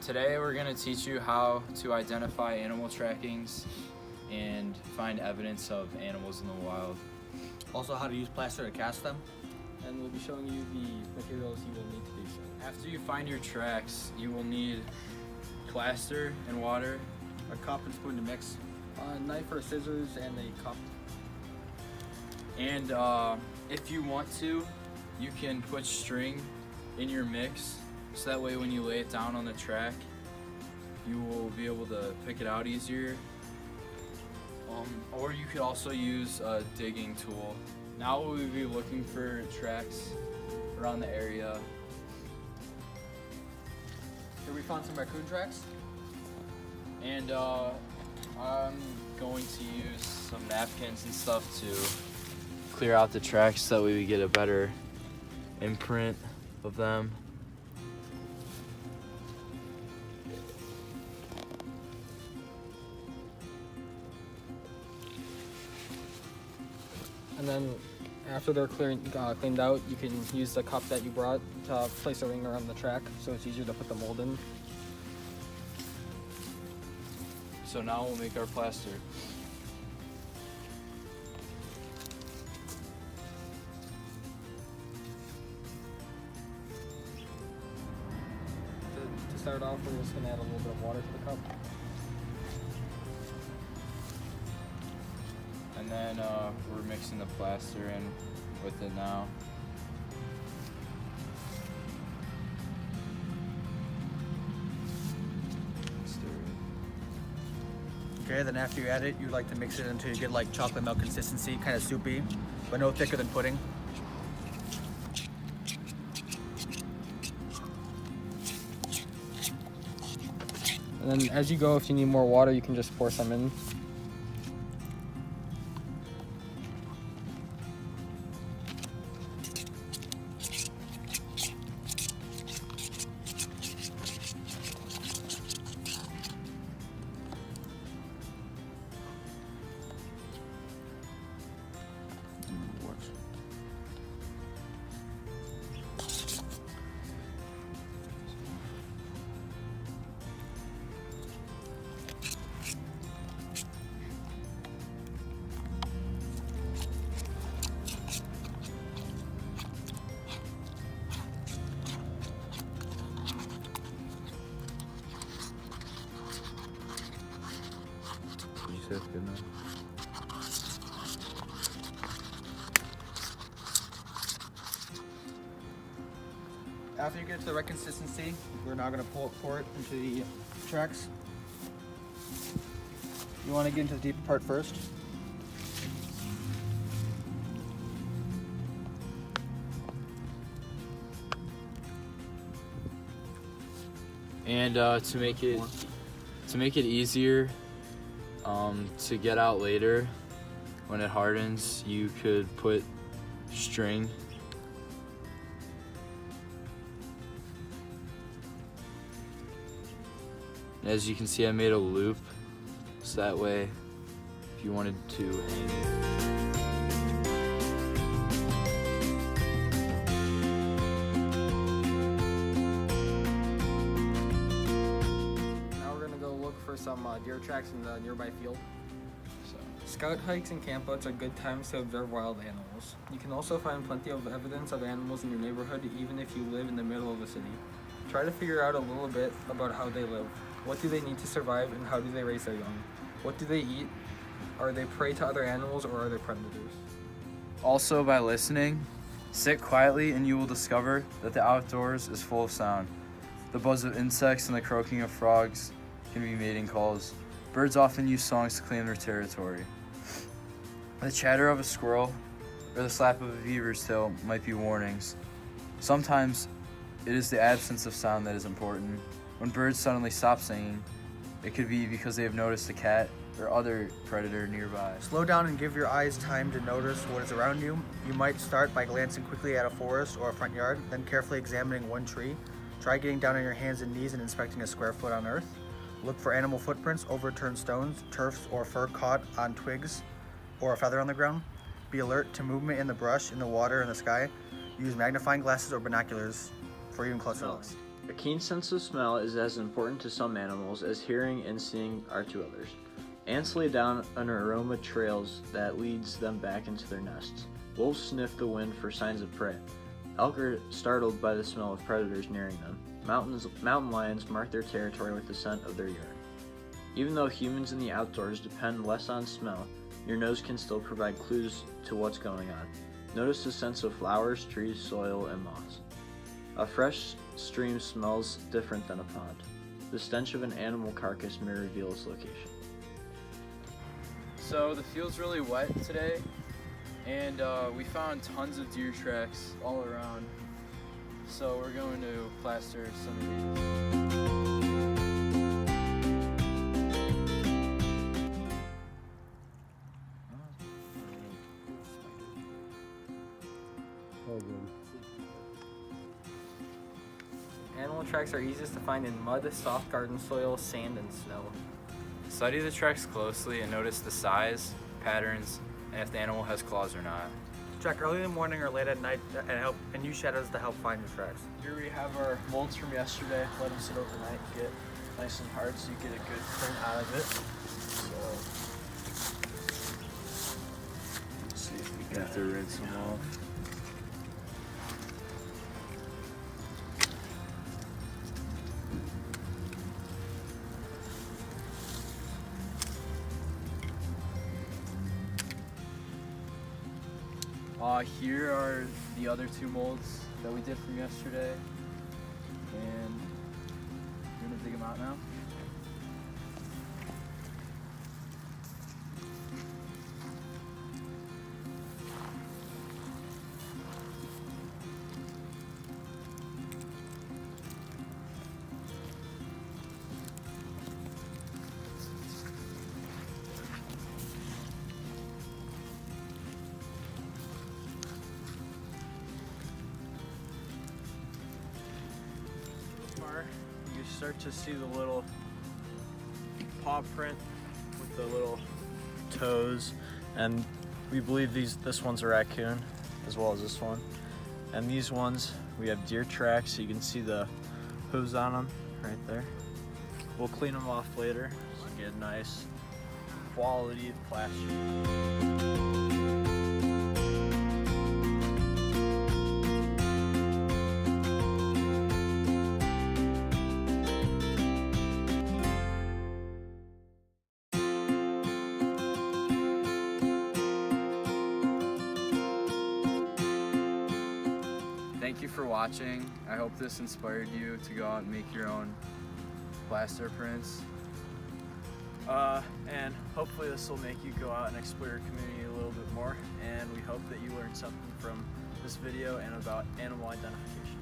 Today we're going to teach you how to identify animal trackings and find evidence of animals in the wild. Also how to use plaster to cast them. And we'll be showing you the materials you will need to do so. After you find your tracks, you will need plaster and water, A cup and spoon to mix. A knife or scissors and a cup. and if you want to, you can put string in your mix, so that way when you lay it down on the track, you will be able to pick it out easier. Or you could also use a digging tool. Now we'll be looking for tracks around the area. Here we found some raccoon tracks. And I'm going to use some napkins and stuff to clear out the tracks so that way we get a better imprint of them. And then after they're cleaned out, you can use the cup that you brought to place a ring around the track so it's easier to put the mold in. So now we'll make our plaster. To start off, we're just going to add a little bit of water to the cup. And then we're mixing the plaster in with it now. Stir it. Okay, then after you add it, you like to mix it until you get like chocolate milk consistency, kind of soupy, but no thicker than pudding. And then as you go, if you need more water, you can just pour some in. That's good enough. After you get it to the right consistency, we're now going to pour it into the tracks. You want to get into the deeper part first. And to make it easier to get out later, when it hardens, you could put string. As you can see, I made a loop, so that way, if you wanted to hang it. For some deer tracks in the nearby field. Scout hikes and campouts are good times to observe wild animals. You can also find plenty of evidence of animals in your neighborhood even if you live in the middle of a city. Try to figure out a little bit about how they live. What do they need to survive and how do they raise their young? What do they eat? Are they prey to other animals or are they predators? Also, by listening, sit quietly and you will discover that the outdoors is full of sound. The buzz of insects and the croaking of frogs can be mating calls. Birds often use songs to claim their territory. The chatter of a squirrel or the slap of a beaver's tail might be warnings. Sometimes it is the absence of sound that is important. When birds suddenly stop singing, it could be because they have noticed a cat or other predator nearby. Slow down and give your eyes time to notice what is around you. You might start by glancing quickly at a forest or a front yard, then carefully examining one tree. Try getting down on your hands and knees and inspecting a square foot on earth. Look for animal footprints, overturned stones, turfs, or fur caught on twigs or a feather on the ground. Be alert to movement in the brush, in the water, in the sky. Use magnifying glasses or binoculars for even closer looks. A keen sense of smell is as important to some animals as hearing and seeing are to others. Ants lay down an aroma trails that leads them back into their nests. Wolves sniff the wind for signs of prey. Elk are startled by the smell of predators nearing them. Mountain lions mark their territory with the scent of their urine. Even though humans in the outdoors depend less on smell, your nose can still provide clues to what's going on. Notice the scents of flowers, trees, soil, and moss. A fresh stream smells different than a pond. The stench of an animal carcass may reveal its location. So the field's really wet today, and we found tons of deer tracks all around. So we're going to plaster some of these. Animal tracks are easiest to find in mud, soft garden soil, sand, and snow. Study the tracks closely and notice the size, patterns, and if the animal has claws or not. Check early in the morning or late at night and use shadows to help find your tracks. Here we have our molds from yesterday. Let them sit overnight, get nice and hard so you get a good print out of it. So, let's see if we Have to rinse them off. Here are the other two molds that we did from yesterday, and we're gonna dig them out now. You start to see the little paw print with the little toes, and we believe this one's a raccoon as well as this one. And these ones we have deer tracks, so you can see the hooves on them right there. We'll clean them off later so get a nice quality plaster. Thank you for watching. I hope this inspired you to go out and make your own plaster prints. And hopefully this will make you go out and explore your community a little bit more, and we hope that you learned something from this video and about animal identification.